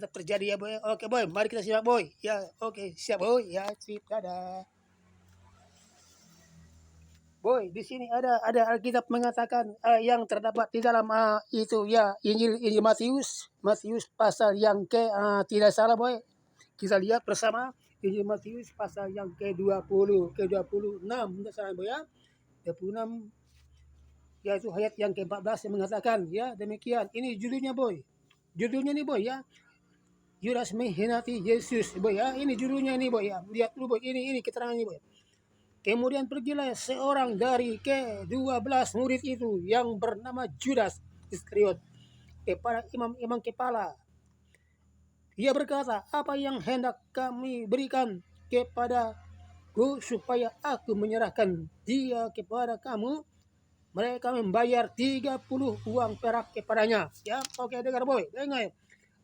Tetap terjadi ya boy. Oke boy, mari kita simak boy. Ya oke siap boy. Ya sip dadah. Boy, di sini ada Alkitab mengatakan yang terdapat di dalam itu ya Injil Matius pasal yang tidak salah boy. Kita lihat bersama Injil Matius pasal yang ke-26 tidak salah boy ya. 26 yaitu ayat yang ke-14 yang mengatakan ya demikian. Ini judulnya boy. Judulnya nih boy ya. Judas mengkhianati Yesus boy ya. Ini judulnya ini boy ya. Lihat dulu boy. Ini keterangan ini boy. Kemudian pergilah seorang dari ke-12 murid itu yang bernama Judas Iskariot kepada imam-imam kepala. Ia berkata, apa yang hendak kami berikan kepadaku supaya aku menyerahkan dia kepada kamu? Mereka membayar 30 uang perak kepadanya. Ya, oke dengar boy, dengar.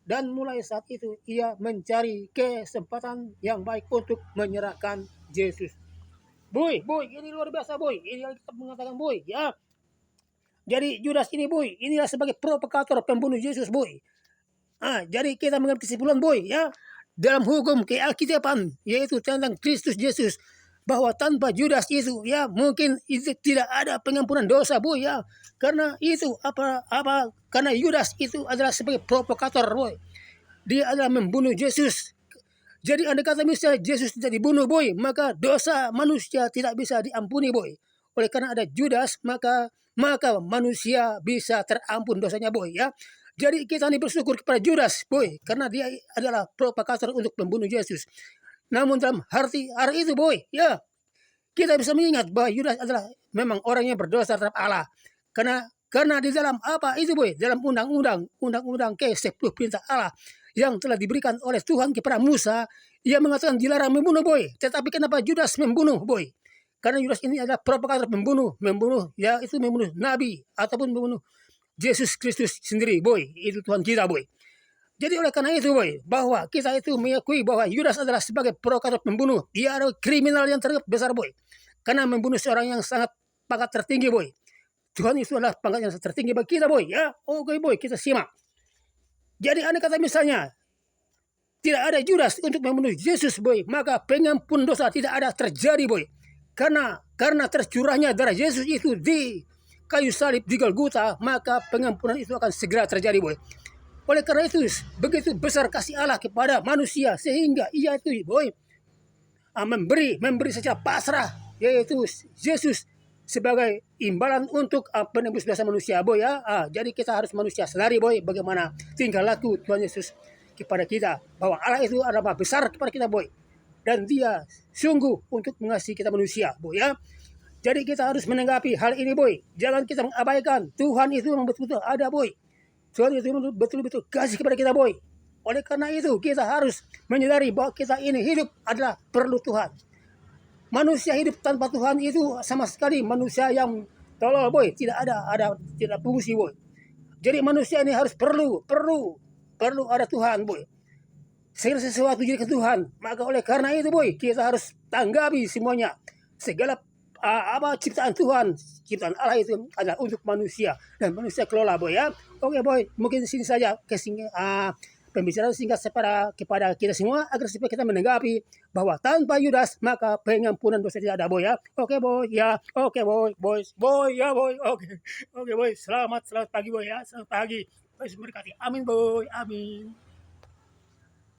Dan mulai saat itu ia mencari kesempatan yang baik untuk menyerahkan Yesus. Boy, ini luar biasa boy. Ini yang kita mengatakan boy, ya. Jadi Judas ini boy, inilah sebagai provokator pembunuh Yesus boy. Jadi kita mengambil kesimpulan boy, ya. Dalam hukum kealkitaban, yaitu tentang Kristus Yesus, bahwa tanpa Judas itu, ya mungkin itu tidak ada pengampunan dosa boy, ya. Karena itu karena Judas itu adalah sebagai provokator boy. Dia adalah membunuh Yesus. Jadi andai kata misalnya Yesus tidak dibunuh boy, maka dosa manusia tidak bisa diampuni boy. Oleh karena ada Judas, maka manusia bisa terampun dosanya boy ya. Jadi kita ini bersyukur kepada Judas boy, karena dia adalah provokator untuk membunuh Yesus. Namun dalam arti itu boy, ya kita bisa mengingat bahwa Judas adalah memang orang yang berdosa terhadap Allah. Karena di dalam apa itu boy, dalam undang-undang ke-10 perintah Allah yang telah diberikan oleh Tuhan kepada Musa, ia mengatakan dilarang membunuh boy. Tetapi kenapa Judas membunuh boy? Karena Judas ini adalah provokator membunuh ya itu membunuh nabi ataupun membunuh Yesus Kristus sendiri boy. Itu Tuhan kita boy. Jadi oleh karena itu boy, bahwa kita itu mengakui bahwa Judas adalah sebagai provokator pembunuh. Dia adalah kriminal yang terbesar boy. Karena membunuh seorang yang sangat pangkat tertinggi boy. Tuhan itu adalah pangkat yang tertinggi bagi kita boy ya. Oke boy, kita simak. Jadi andai kata misalnya tidak ada Judas untuk membunuh Yesus boy, maka pengampun dosa tidak ada terjadi boy. Karena tercurahnya darah Yesus itu di kayu salib di Golgota, maka pengampunan itu akan segera terjadi boy. Oleh karena itu begitu besar kasih Allah kepada manusia sehingga ia itu boy memberi secara pasrah, yaitu Yesus sebagai imbalan untuk penebus dosa manusia boy ya. Jadi kita harus manusia sadari boy bagaimana tingkah laku Tuhan Yesus kepada kita, bahwa Allah itu adalah besar kepada kita boy, dan dia sungguh untuk mengasihi kita manusia boy ya. Jadi kita harus menanggapi hal ini boy, jangan kita mengabaikan Tuhan itu memang betul-betul ada boy. Tuhan itu betul-betul kasih kepada kita boy. Oleh karena itu kita harus menyadari bahwa kita ini hidup adalah perlu Tuhan. Manusia hidup tanpa Tuhan itu sama sekali manusia yang tolol boy, tidak tidak fungsi boy. Jadi manusia ini harus perlu ada Tuhan boy. Segala sesuatu jadi ke Tuhan, maka oleh karena itu boy, kita harus tanggapi semuanya. Segala ciptaan Tuhan, ciptaan Allah itu adalah untuk manusia, dan manusia kelola boy ya. Oke boy, mungkin di sini saja pembicaraan singkat kepada kita semua agar supaya kita menanggapi bahwa tanpa Yudas maka pengampunan dosa tidak ada boy ya. Oke boy ya. Oke boy ya boy. Oke boy. Selamat pagi boy ya. Selamat pagi. Boy memberkati. Amin boy. Amin.